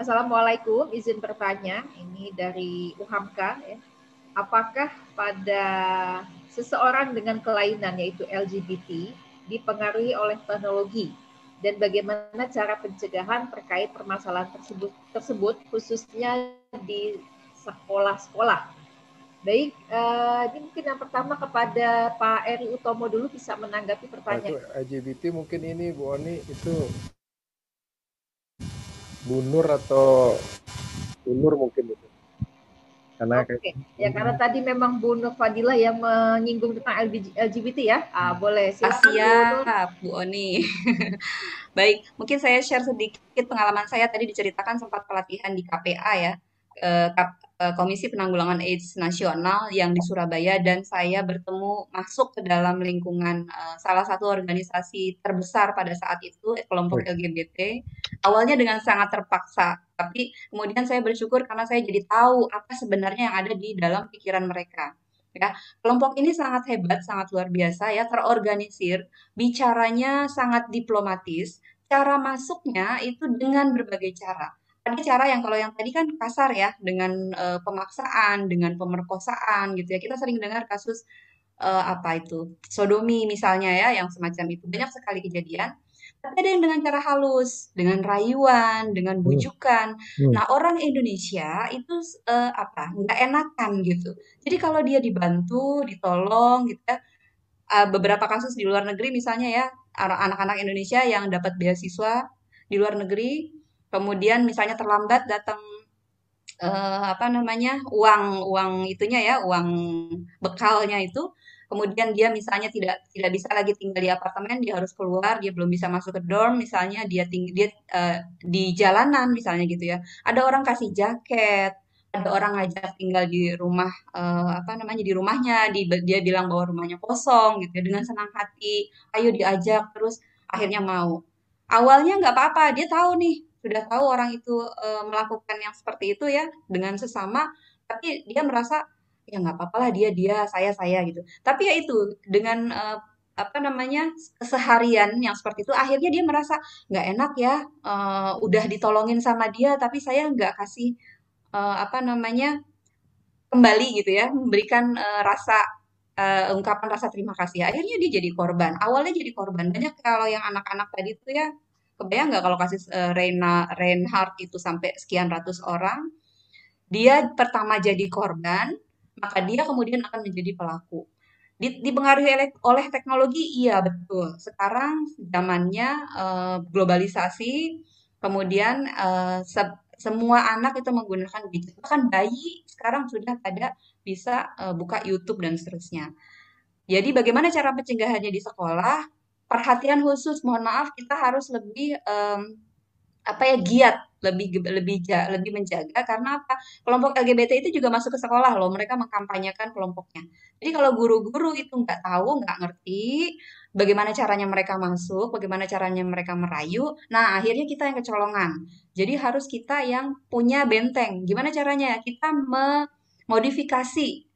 Assalamualaikum, izin bertanya, ini dari UHAMKA ya. Apakah pada seseorang dengan kelainan yaitu LGBT dipengaruhi oleh teknologi dan bagaimana cara pencegahan terkait permasalahan tersebut khususnya di sekolah-sekolah? Baik, ini mungkin yang pertama kepada Pak Eri Utomo dulu bisa menanggapi Nah, itu pertanyaan. LGBT mungkin ini Bu Oni itu bunur atau unur mungkin itu. Karena kayak Oke, ya karena tadi memang Bu Nur Fadilah yang menyinggung tentang LGBT ya. Boleh, silakan Bu Nur. Siap, Bu Oni. Baik, mungkin saya share sedikit pengalaman saya tadi diceritakan sempat pelatihan di KPA ya, Komisi Penanggulangan AIDS Nasional yang di Surabaya dan saya bertemu masuk ke dalam lingkungan salah satu organisasi terbesar pada saat itu, kelompok wih, LGBT. Awalnya dengan sangat terpaksa, tapi kemudian saya bersyukur karena saya jadi tahu apa sebenarnya yang ada di dalam pikiran mereka. Ya, kelompok ini sangat hebat, sangat luar biasa ya, terorganisir, bicaranya sangat diplomatis, cara masuknya itu dengan berbagai cara. Ada cara yang kalau yang tadi kan kasar ya, dengan pemaksaan, dengan pemerkosaan gitu ya. Kita sering dengar kasus apa itu sodomi misalnya ya, yang semacam itu banyak sekali kejadian. Tapi ada yang dengan cara halus, dengan rayuan, dengan hmm, bujukan. hmm. Nah, orang Indonesia itu apa? Nggak enakan gitu. Jadi kalau dia dibantu, ditolong gitu ya, beberapa kasus di luar negeri misalnya ya, anak-anak Indonesia yang dapat beasiswa di luar negeri, kemudian misalnya terlambat datang apa namanya uang uang itunya ya uang bekalnya itu, kemudian dia misalnya tidak bisa lagi tinggal di apartemen, dia harus keluar, dia belum bisa masuk ke dorm misalnya, dia di jalanan misalnya gitu ya, ada orang kasih jaket, ada orang ngajak tinggal di rumah, apa namanya di rumahnya, dia bilang bahwa rumahnya kosong gitu ya, dengan senang hati ayo diajak terus akhirnya mau. Awalnya nggak apa-apa, dia tahu nih, sudah tahu orang itu melakukan yang seperti itu ya dengan sesama, tapi dia merasa ya nggak apa-apa lah, dia saya gitu. Tapi ya itu dengan apa namanya keseharian yang seperti itu, akhirnya dia merasa nggak enak ya, udah ditolongin sama dia, tapi saya nggak kasih apa namanya kembali gitu ya, memberikan rasa ungkapan rasa terima kasih. Akhirnya dia jadi korban. Awalnya jadi korban. Banyak kalau yang anak-anak tadi itu ya, kebayang nggak kalau kasus Reinhardt itu sampai sekian ratus orang, dia pertama jadi korban, maka dia kemudian akan menjadi pelaku. Dipengaruhi oleh teknologi, iya betul. Sekarang zamannya globalisasi, kemudian semua anak itu menggunakan gadget. Bahkan bayi sekarang sudah pada bisa buka YouTube dan seterusnya. Jadi bagaimana cara pencegahannya di sekolah? Perhatian khusus, mohon maaf, kita harus lebih apa ya giat, lebih menjaga karena apa? Kelompok LGBT itu juga masuk ke sekolah loh, mereka mengkampanyekan kelompoknya. Jadi kalau guru-guru itu nggak tahu, nggak ngerti bagaimana caranya mereka masuk, bagaimana caranya mereka merayu, nah akhirnya kita yang kecolongan. Jadi harus kita yang punya benteng. Gimana caranya? Kita memodifikasi.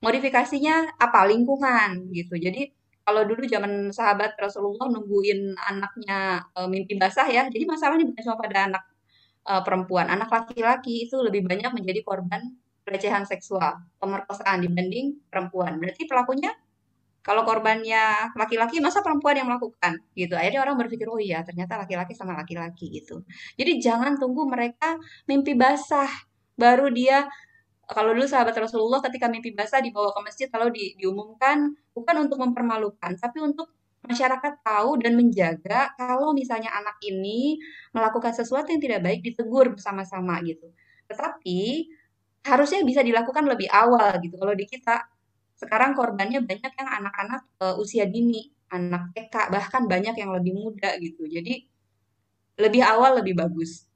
Modifikasinya apa? Lingkungan gitu. Jadi kalau dulu zaman sahabat Rasulullah nungguin anaknya mimpi basah ya. Jadi masalahnya bukan cuma pada anak perempuan, anak laki-laki itu lebih banyak menjadi korban pelecehan seksual, pemerkosaan dibanding perempuan. Berarti pelakunya kalau korbannya laki-laki, masa perempuan yang melakukan gitu. Akhirnya orang berpikir, oh iya ternyata laki-laki sama laki-laki gitu. Jadi jangan tunggu mereka mimpi basah baru dia. Kalau dulu sahabat Rasulullah ketika mimpi basah dibawa ke masjid lalu diumumkan, bukan untuk mempermalukan, tapi untuk masyarakat tahu dan menjaga kalau misalnya anak ini melakukan sesuatu yang tidak baik ditegur bersama-sama gitu. Tetapi harusnya bisa dilakukan lebih awal gitu. Kalau di kita sekarang korbannya banyak yang anak-anak usia dini, anak TK, bahkan banyak yang lebih muda gitu. Jadi lebih awal lebih bagus.